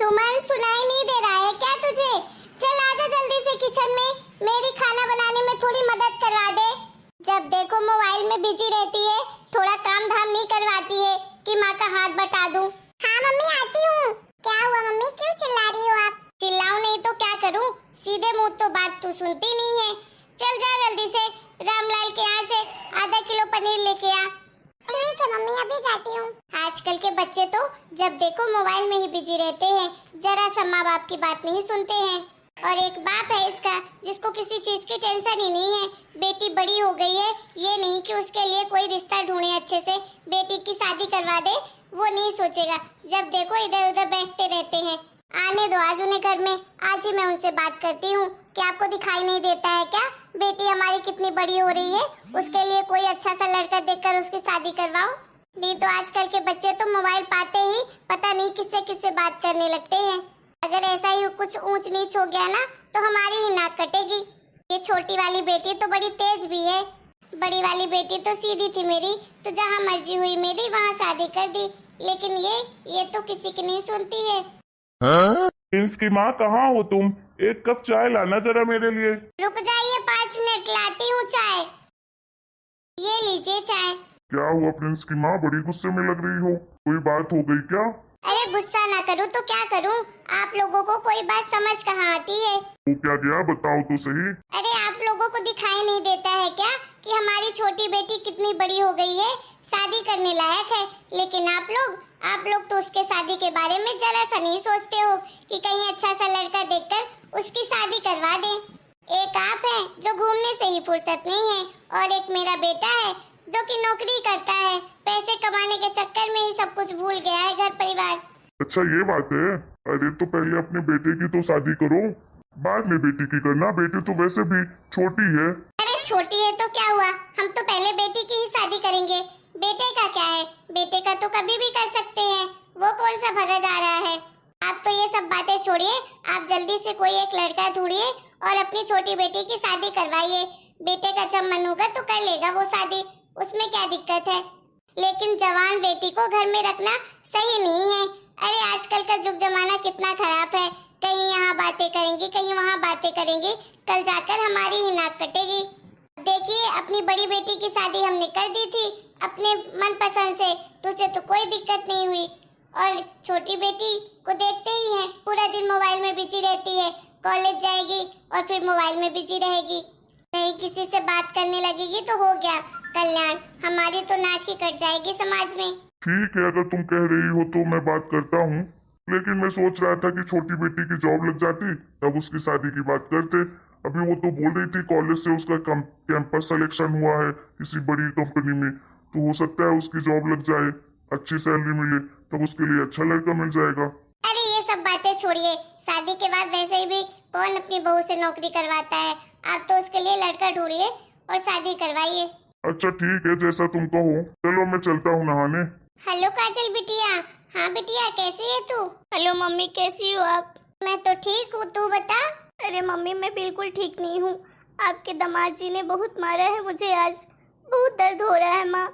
सुमन, सुनाई नहीं दे रहा है क्या तुझे? चल आजा जल्दी से किचन में, मेरी खाना बनाने में थोड़ी मदद करवा दे। जब देखो मोबाइल में बिजी रहती है, थोड़ा काम धाम नहीं करवाती है कि माँ का हाथ बटा दूं। हाँ मम्मी आती हूँ। क्या हुआ मम्मी, क्यों चिल्ला रही हो आप? चिल्लाऊं नहीं तो क्या करूं, सीधे मुंह तो बात तू सुनती नहीं है। चल जा जल्दी से रामलाल के यहाँ से आधा किलो पनीर लेके आ। ठीक है मम्मी, अभी जाती हूँ। आजकल के बच्चे तो जब देखो मोबाइल में ही बिजी रहते हैं, जरा सा माँ बाप की बात नहीं सुनते हैं। और एक बाप है इसका जिसको किसी चीज की टेंशन ही नहीं है। बेटी बड़ी हो गई है, ये नहीं कि उसके लिए कोई रिश्ता ढूंढे अच्छे से, बेटी की शादी करवा दे, वो नहीं सोचेगा। जब देखो इधर उधर बैठते रहते हैं। आने दो आज उन्हें घर में, आज ही मैं उनसे बात करती हूँ। क्या आपको दिखाई नहीं देता है क्या, बेटी हमारी कितनी बड़ी हो रही है, उसके लिए कोई अच्छा सा लड़का देखकर उसकी शादी करवाओ। नहीं तो आजकल के बच्चे तो मोबाइल पाते ही पता नहीं किससे किससे बात करने लगते हैं। अगर ऐसा ही कुछ ऊंच नीच हो गया ना तो हमारी ही नाक कटेगी। ये छोटी वाली बेटी तो बड़ी तेज भी है, बड़ी वाली बेटी तो सीधी थी मेरी, तो जहाँ मर्जी हुई मेरी वहाँ शादी कर दी। लेकिन ये तो किसी की नहीं सुनती है। प्रिंस की माँ कहाँ हो तुम? एक कप चाय लाना जरा मेरे लिए। रुक जाइए 5 मिनट, लाती हूँ चाय। ये लीजिए चाय। क्या हुआ प्रिंस की माँ, बड़ी गुस्से में लग रही हो, कोई बात हो गई क्या? अरे गुस्सा ना करूँ तो क्या करूँ, आप लोगों को कोई बात समझ कहाँ आती है। वो क्या गया, बताओ तो सही। अरे आप लोगों को दिखाई नहीं देता है क्या कि हमारी छोटी बेटी कितनी बड़ी हो गई है, शादी करने लायक है। लेकिन आप लोग तो उसके शादी के बारे में जरा सा नहीं सोचते हो कि कहीं अच्छा सा लड़का देखकर उसकी शादी करवा दें। एक आप हैं जो घूमने से ही फुर्सत नहीं है, और एक मेरा बेटा है जो कि नौकरी करता है, पैसे कमाने के चक्कर में ही सब कुछ भूल गया है, घर परिवार। अच्छा ये बात है। अरे तो पहले अपने बेटे की तो शादी करो, बाद में बेटी की करना, बेटी तो वैसे भी छोटी है। अरे छोटी है तो क्या हुआ, हम तो पहले बेटी की ही शादी करेंगे। बेटे का क्या है, बेटे का तो कभी भी कर सकते हैं, वो कौन सा भगा जा रहा है। आप तो ये सब बातें छोड़िए, आप जल्दी से कोई एक लड़का ढूंढिए और अपनी छोटी बेटी की शादी करवाइए। बेटे का जब मन होगा तो कर लेगा वो शादी, उसमें क्या दिक्कत है। लेकिन जवान बेटी को घर में रखना सही नहीं है। अरे आजकल का जुग जमाना कितना खराब है, कहीं यहाँ बातें करेंगी कहीं वहाँ बातें करेंगी, कल जाकर हमारी ही नाक कटेगी। देखिए अपनी बड़ी बेटी की शादी हमने कर दी थी अपने मन पसंद से, तो उसे तो कोई दिक्कत नहीं हुई। और छोटी बेटी को देखते ही हैं, पूरा दिन मोबाइल में बिजी रहती है, कॉलेज जाएगी और फिर मोबाइल में बिजी रहेगी, नहीं किसी से बात करने लगेगी तो हो गया कल्याण, हमारी तो नाक ही कट जाएगी समाज में। ठीक है, अगर तुम कह रही हो तो मैं बात करता हूँ, लेकिन मैं सोच रहा था कि छोटी बेटी की जॉब लग जाती तब उसकी शादी की बात करते। अभी वो तो बोल रही थी कॉलेज से उसका कैंपस सिलेक्शन हुआ है किसी बड़ी कंपनी में, तो हो सकता है उसकी जॉब लग जाए, अच्छी सैलरी मिले, तब उसके लिए अच्छा लड़का मिल जाएगा। अरे ये सब बातें छोड़िए, शादी के बाद वैसे ही भी कौन अपनी बहू से नौकरी करवाता है। आप तो उसके लिए लड़का ढूंढिए और शादी करवाइए। अच्छा ठीक है, जैसा तुम कहो, चलो मैं चलता हूँ नहाने। हेलो काजल बिटिया। हाँ बिटिया कैसी है तू? हेलो मम्मी, कैसी हो आप? मैं तो ठीक हूँ, तू बता। अरे मम्मी मैं बिल्कुल ठीक नहीं हूँ, आपके दामाद जी ने बहुत मारा है मुझे, आज बहुत दर्द हो रहा है माँ।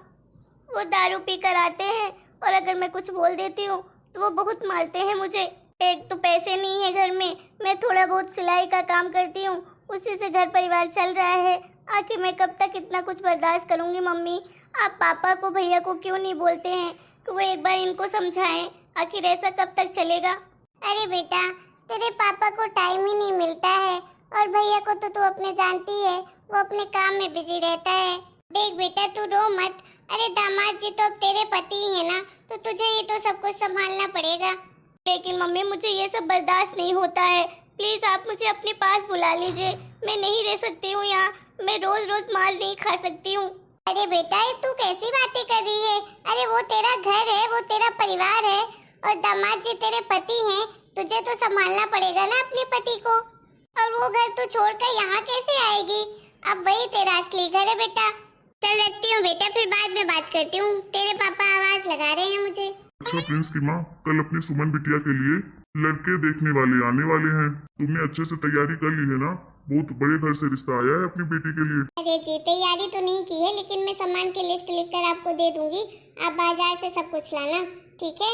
वो दारू पी कर आते हैं और अगर मैं कुछ बोल देती हूँ तो वो बहुत मारते हैं मुझे। एक तो पैसे नहीं है घर में, मैं थोड़ा बहुत सिलाई का काम करती हूँ, उसी से घर परिवार चल रहा है। आखिर मैं कब तक इतना कुछ बर्दाश्त करूँगी मम्मी। आप पापा को भैया को क्यों नहीं बोलते हैं कि वो एक बार इनको समझाएं, आखिर ऐसा कब तक चलेगा। अरे बेटा तेरे पापा को टाइम ही नहीं मिलता है, और भैया को तो तू अपने जानती है, वो अपने काम में बिजी रहता है। देख बेटा तू रो मत, अरे दामाद जी तो अब तेरे पति ही है ना, तो तुझे ये तो सब कुछ संभालना पड़ेगा। लेकिन मम्मी मुझे ये सब बर्दाश्त नहीं होता है, प्लीज आप मुझे अपने पास बुला लीजिए, मैं नहीं रह सकती हूँ यहाँ, मैं रोज रोज मार नहीं खा सकती हूँ। अरे बेटा ये तू कैसी बातें कर रही है, अरे वो तेरा घर है, वो तेरा परिवार है, और दामाद जी तेरे पति हैं, तुझे तो संभालना पड़ेगा ना अपने पति को। और वो घर तू छोड़कर यहाँ कैसे आएगी, अब वही तेरा असली घर है बेटा। चल रखती हूँ बेटा, फिर बाद में बात करती हूँ, तेरे पापा आवाज लगा रहे हैं मुझे। अच्छा प्रिंस की माँ, कल अपनी सुमन बिटिया के लिए लड़के देखने वाले आने वाले हैं, तुमने अच्छे से तैयारी कर ली है ना? बहुत बड़े घर से रिश्ता आया है अपनी बेटी के लिए। अरे जी तैयारी तो नहीं की है, लेकिन मैं सामान की लिस्ट लिखकर आपको दे दूंगी, आप बाजार से सब कुछ लाना, ठीक है?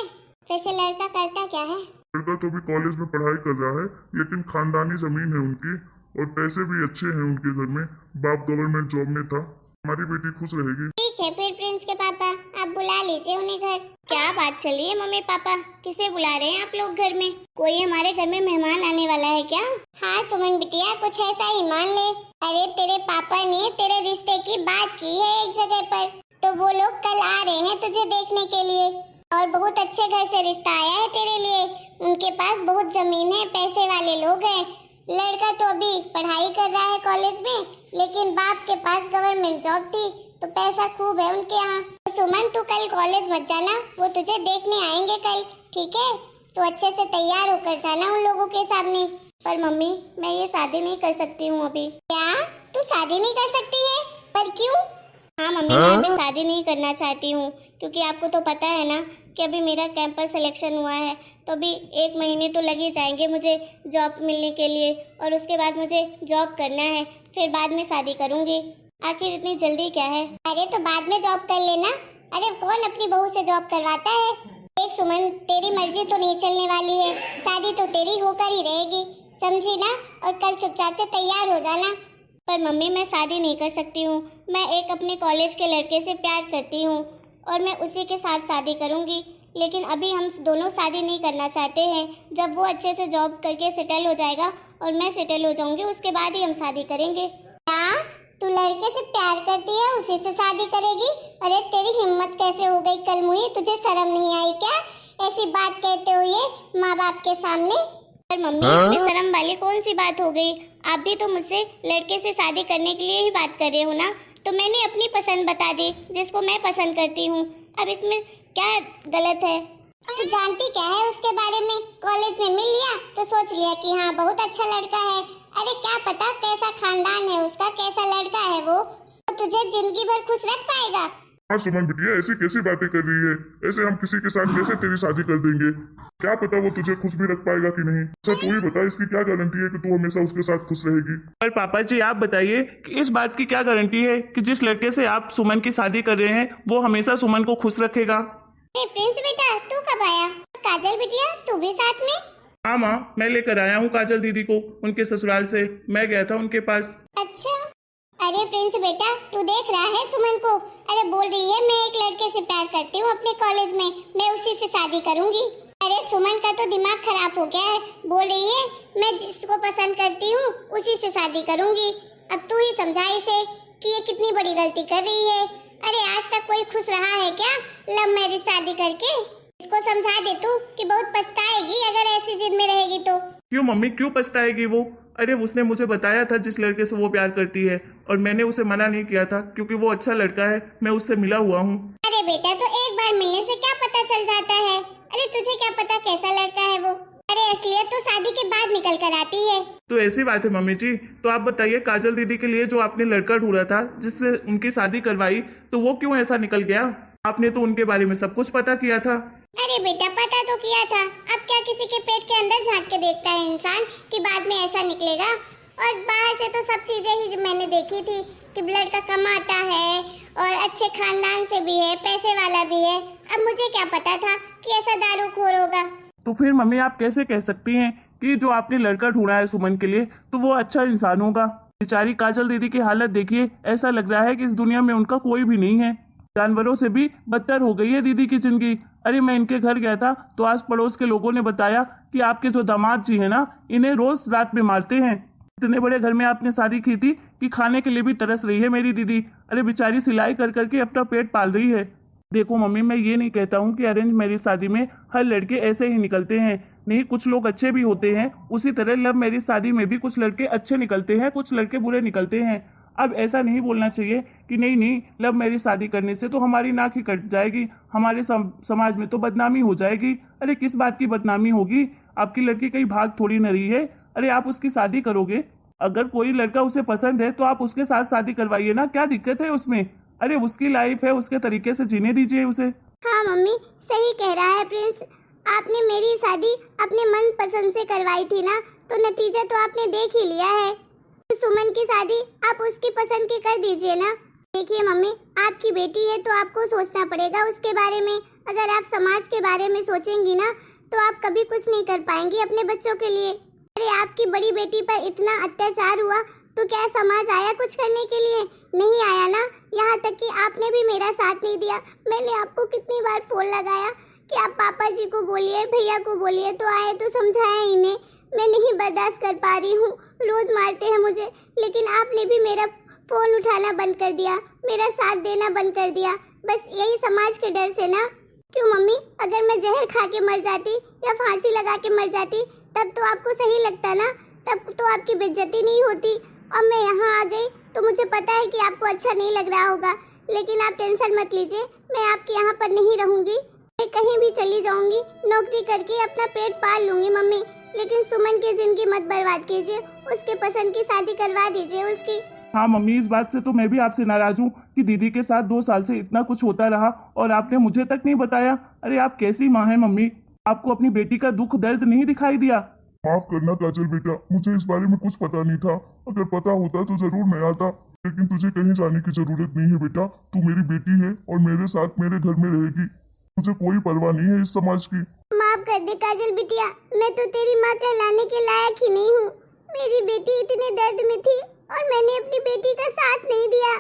वैसे लड़का करता क्या है? लड़का तो अभी कॉलेज में पढ़ाई कर रहा है, लेकिन खानदानी जमीन है उनकी और पैसे भी अच्छे हैं उनके घर में। बाप गवर्नमेंट जॉब में था। हमारी बेटी खुश रहेगी। ठीक है फिर प्रिंस के पापा, आप बुला लीजिए उन्हें घर। क्या बात चल रही है मम्मी पापा, किसे बुला रहे हैं आप लोग घर में? कोई हमारे घर में मेहमान आने वाला है क्या? हाँ सुमन बिटिया, कुछ ऐसा ही मान ले। अरे तेरे पापा ने तेरे रिश्ते की बात की है एक जगह पर, तो वो लोग कल आ रहे हैं तुझे देखने के लिए, और बहुत अच्छे घर से रिश्ता आया है तेरे लिए। उनके पास बहुत जमीन है, पैसे वाले लोग हैं। लड़का तो अभी पढ़ाई कर रहा है कॉलेज में, लेकिन बाप के पास गवर्नमेंट जॉब थी, तो पैसा खूब है उनके यहाँ। तो सुमन तू कल कॉलेज मत जाना, वो तुझे देखने आएंगे कल, ठीक है? तो अच्छे से तैयार होकर जाना उन लोगों के सामने। पर मम्मी मैं ये शादी नहीं कर सकती हूँ अभी। क्या तू शादी नहीं कर सकती है? पर क्यों? हाँ मम्मी मैं अभी शादी नहीं करना चाहती हूँ, क्योंकि आपको तो पता है ना कि अभी मेरा कैंपस सिलेक्शन हुआ है, तो अभी 1 महीने तो लग ही जाएंगे मुझे जॉब मिलने के लिए, और उसके बाद मुझे जॉब करना है, फिर बाद में शादी करूँगी। आखिर इतनी जल्दी क्या है? अरे तो बाद में जॉब कर लेना। अरे कौन अपनी बहू से जॉब करवाता है? देख सुमन, तेरी मर्जी तो नहीं चलने वाली है, शादी तो तेरी होकर ही रहेगी, समझी ना? और कल चुपचाप से तैयार हो जाना। पर मम्मी मैं शादी नहीं कर सकती हूँ, मैं एक अपने कॉलेज के लड़के से प्यार करती हूँ और मैं उसी के साथ शादी करूँगी। लेकिन अभी हम दोनों शादी नहीं करना चाहते हैं। जब वो अच्छे से जॉब करके सेटल हो जाएगा और मैं सेटल हो जाऊँगी, उसके बाद ही हम शादी करेंगे। क्या तू लड़के से प्यार करती है, उसी से शादी करेगी? अरे तेरी हिम्मत कैसे हो गई कल मुझे, तुझे शर्म नहीं आई क्या ऐसी बात कहते हुए माँ बाप के सामने? पर मम्मी इसमें शर्म वाली कौन सी बात हो गई? आप भी तो मुझसे लड़के से शादी करने के लिए ही बात कर रहे हो ना, तो मैंने अपनी पसंद बता दी जिसको मैं पसंद करती हूँ। अब इसमें क्या गलत है? तू जानती क्या है उसके बारे में? कॉलेज में मिल लिया तो सोच लिया कि हाँ बहुत अच्छा लड़का है। अरे क्या पता कैसा खानदान है उसका, कैसा लड़का है वो, तो तुझे जिंदगी भर खुश रख पाएगा। हाँ सुमन बिटिया, ऐसी कैसी बातें कर रही है? ऐसे हम किसी के साथ कैसे तेरी शादी कर देंगे? क्या पता वो तुझे खुश भी रख पाएगा कि नहीं। अच्छा तू ही बता, इसकी क्या गारंटी है कि तू हमेशा उसके साथ खुश रहेगी? पर पापा जी आप बताइए कि इस बात की क्या गारंटी है कि जिस लड़के से आप सुमन की शादी कर रहे हैं वो हमेशा सुमन को खुश रखेगा? प्रिंस बेटा तू कब आया? काजल बिटिया तू भी साथ में? हाँ माँ, मैं लेकर आया हूँ काजल दीदी को उनके ससुराल से, मैं गया था उनके पास। अच्छा, अरे प्रिंस बेटा तू देख रहा है सुमन को? अरे बोल रही है मैं एक लड़के से प्यार करती हूँ अपने कॉलेज में, मैं उसी से शादी करूंगी। अरे सुमन का तो दिमाग खराब हो गया है, बोल रही है मैं जिसको पसंद करती हूँ उसी से शादी करूंगी। अब तू ही समझा इसे कि ये कितनी बड़ी गलती कर रही है। अरे आज तक कोई खुश रहा है क्या लव मैरिज शादी करके? इसको समझा दे तू कि बहुत पछताएगी अगर ऐसी जिद में रहेगी तो। क्यों मम्मी, क्यों पछताएगी वो? अरे उसने मुझे बताया था जिस लड़के से वो प्यार करती है, और मैंने उसे मना नहीं किया था क्योंकि वो अच्छा लड़का है, मैं उससे मिला हुआ हूँ। अरे बेटा तो एक बार मिलने से क्या पता चल जाता है? अरे तुझे क्या पता कैसा लड़का है वो? अरे असलियत तो शादी के बाद निकल कर आती है। तो ऐसी बात है मम्मी जी। तो आप बताइए काजल दीदी के लिए जो आपने लड़का ढूंढा था जिससे उनकी शादी करवाई, तो वो क्यों ऐसा निकल गया? आपने तो उनके बारे में सब कुछ पता किया था। अरे बेटा पता तो किया था, अब क्या किसी के पेट के अंदर झांक के देखता है इंसान कि बाद में ऐसा निकलेगा? और बाहर से तो सब चीजें ही मैंने देखी थी कि लड़का कमाता है और अच्छे खानदान से भी है, पैसे वाला भी है। अब मुझे क्या पता था कि ऐसा दारूखोर होगा? तो फिर मम्मी आप कैसे कह सकती हैं कि जो आपने लड़का ढूंढा है सुमन के लिए तो वो अच्छा इंसान होगा? बेचारी काजल दीदी की हालत देखिए, ऐसा लग रहा है कि इस दुनिया में उनका कोई भी नहीं है। जानवरों से भी बदतर हो गई है दीदी की जिंदगी। अरे मैं इनके घर गया था तो आस पड़ोस के लोगों ने बताया कि आपके जो दामाद जी है ना, इन्हें रोज रात में मारते हैं। इतने बड़े घर में आपने शादी की थी कि खाने के लिए भी तरस रही है मेरी दीदी। अरे बेचारी सिलाई कर करके अपना पेट पाल रही है। देखो मम्मी, मैं ये नहीं कहता हूँ कि अरेंज मैरिज शादी में हर लड़के ऐसे ही निकलते हैं, नहीं, कुछ लोग अच्छे भी होते हैं। उसी तरह लव मैरिज शादी में भी कुछ लड़के अच्छे निकलते हैं, कुछ लड़के बुरे निकलते हैं। अब ऐसा नहीं बोलना चाहिए कि नहीं लव मैरिज शादी करने से तो हमारी नाक ही कट जाएगी, हमारे समाज में तो बदनामी हो जाएगी। अरे किस बात की बदनामी होगी? आपकी लड़की कहीं भाग थोड़ी न रही है। अरे आप उसकी शादी करोगे, अगर कोई लड़का उसे पसंद है तो आप उसके साथ शादी करवाइए ना, क्या दिक्कत है उसमें? अरे उसकी लाइफ है, उसके तरीके से जीने दीजिए उसे। हाँ मम्मी सही कह रहा है प्रिंस, आपने मेरी शादी अपने मन पसंद से करवाई थी ना, तो नतीजा तो आपने देख ही लिया है। सुमन की शादी आप उसकी पसंद की कर दीजिए ना। देखिए मम्मी, आपकी बेटी है तो आपको सोचना पड़ेगा उसके बारे में। अगर आप समाज के बारे में सोचेंगी ना तो आप कभी कुछ नहीं कर पाएंगी अपने बच्चों के लिए। अरे आपकी बड़ी बेटी पर इतना अत्याचार हुआ तो क्या समाज आया कुछ करने के लिए? नहीं आया ना। यहाँ तक कि आपने भी मेरा साथ नहीं दिया। मैंने आपको कितनी बार फोन लगाया कि आप पापा जी को बोलिए, भैया को बोलिए, तो आए तो समझाया इन्हें। मैं नहीं बर्दाश्त कर पा रही हूँ, रोज मारते हैं मुझे, लेकिन आपने भी मेरा फोन उठाना बंद कर दिया, मेरा साथ देना बंद कर दिया। बस यही समाज के डर से ना। क्यों मम्मी, अगर मैं जहर खा के मर जाती या फांसी लगा के मर जाती तब तो आपको सही लगता ना, तब तो आपकी बेइज्जती नहीं होती। और मैं यहाँ आ गई तो मुझे पता है कि आपको अच्छा नहीं लग रहा होगा, लेकिन आप टेंशन मत लीजिए, मैं आपके यहाँ पर नहीं रहूँगी। मैं कहीं भी चली जाऊँगी, नौकरी करके अपना पेट पाल लूँगी मम्मी। लेकिन सुमन की जिंदगी मत बर्बाद कीजिए, उसके पसंद की शादी करवा दीजिए उसकी। हाँ मम्मी, इस बात से तो मैं भी आपसे नाराज हूँ कि दीदी के साथ 2 साल से इतना कुछ होता रहा और आपने मुझे तक नहीं बताया। अरे आप कैसी माँ है मम्मी, आपको अपनी बेटी का दुख दर्द नहीं दिखाई दिया? माफ करना काजल बेटा, मुझे इस बारे में कुछ पता नहीं था। अगर पता होता तो जरूर मैं आता, लेकिन तुझे कहीं जाने की जरूरत नहीं है बेटा। तू मेरी बेटी है और मेरे साथ मेरे घर में रहेगी। मुझे कोई परवाह नहीं है इस समाज की। माफ कर दे काजल बिटिया, मैं तो तेरी माँ कहलाने के लायक ही नहीं हूँ। मेरी बेटी इतने दर्द में थी और मैंने अपनी बेटी का साथ नहीं दिया।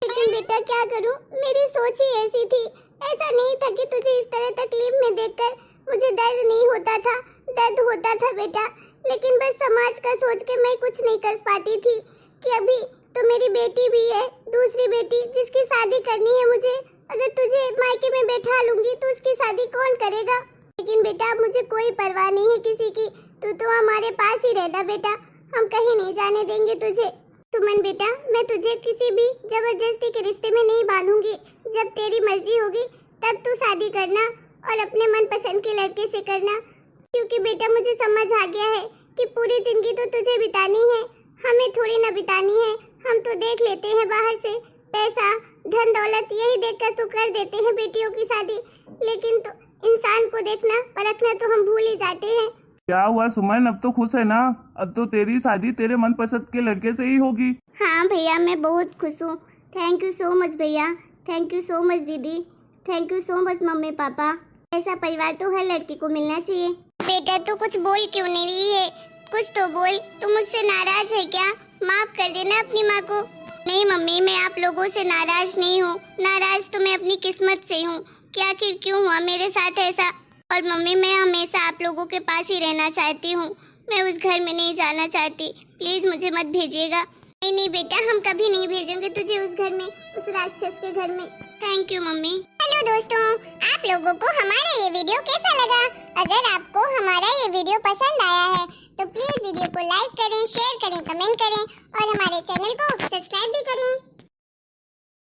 लेकिन बेटा क्या करूँ, मेरी सोच ही ऐसी थी। ऐसा नहीं था कि तुझे इस तरह तकलीफ में देखकर मुझे दर्द नहीं होता था, दर्द होता था बेटा। लेकिन बस समाज का सोच के मैं कुछ नहीं कर पाती थी कि अभी तो मेरी बेटी भी है, दूसरी बेटी जिसकी शादी करनी है मुझे। अगर तुझे मायके में बैठा लूंगी तो उसकी शादी कौन करेगा? लेकिन बेटा मुझे कोई परवाह नहीं है किसी की, तू तो हमारे पास ही रहना बेटा, हम कहीं नहीं जाने देंगे तुझे। सुमन बेटा, मैं तुझे किसी भी जबरदस्ती के रिश्ते में नहीं बांधूंगी। जब तेरी मर्जी होगी तब तू शादी करना और अपने मनपसंद के लड़के से करना, क्योंकि बेटा मुझे समझ आ गया है कि पूरी जिंदगी तो तुझे बितानी है, हमें थोड़ी ना बितानी है। हम तो देख लेते हैं बाहर से पैसा, धन दौलत, यही देखकर तो कर देते हैं बेटियों की शादी, लेकिन तो इंसान को देखना परखना तो हम भूल ही जाते हैं। क्या हुआ सुमन, अब तो खुश है ना? अब तो तेरी शादी तेरे मनपसंद के लड़के से ही होगी। हाँ भैया, मैं बहुत खुश हूँ। थैंक यू सो मच भैया, थैंक यू सो मच दीदी, thank you so much mummy papa. ऐसा परिवार तो हर लड़की को मिलना चाहिए। बेटा तू कुछ बोल क्यों नहीं रही है? कुछ तो बोल। तू मुझसे नाराज है क्या? माफ कर देना अपनी माँ को। नहीं मम्मी, मैं आप लोगों से नाराज नहीं हूँ। नाराज तो मैं अपनी किस्मत से हूँ कि आखिर क्यों हुआ मेरे साथ ऐसा। और मम्मी, मैं हमेशा आप लोगों के पास ही रहना चाहती हूँ, मैं उस घर में नहीं जाना चाहती। प्लीज मुझे मत भेजिएगा। नहीं नहीं बेटा, हम कभी नहीं भेजेंगे तुझे उस घर में, उस राक्षस के घर में। Thank you mummy. हेलो दोस्तों, आप लोगों को हमारा ये वीडियो कैसा लगा? अगर आपको हमारा ये वीडियो पसंद आया है तो प्लीज वीडियो को लाइक करें, शेयर करें, कमेंट करें और हमारे चैनल को सब्सक्राइब भी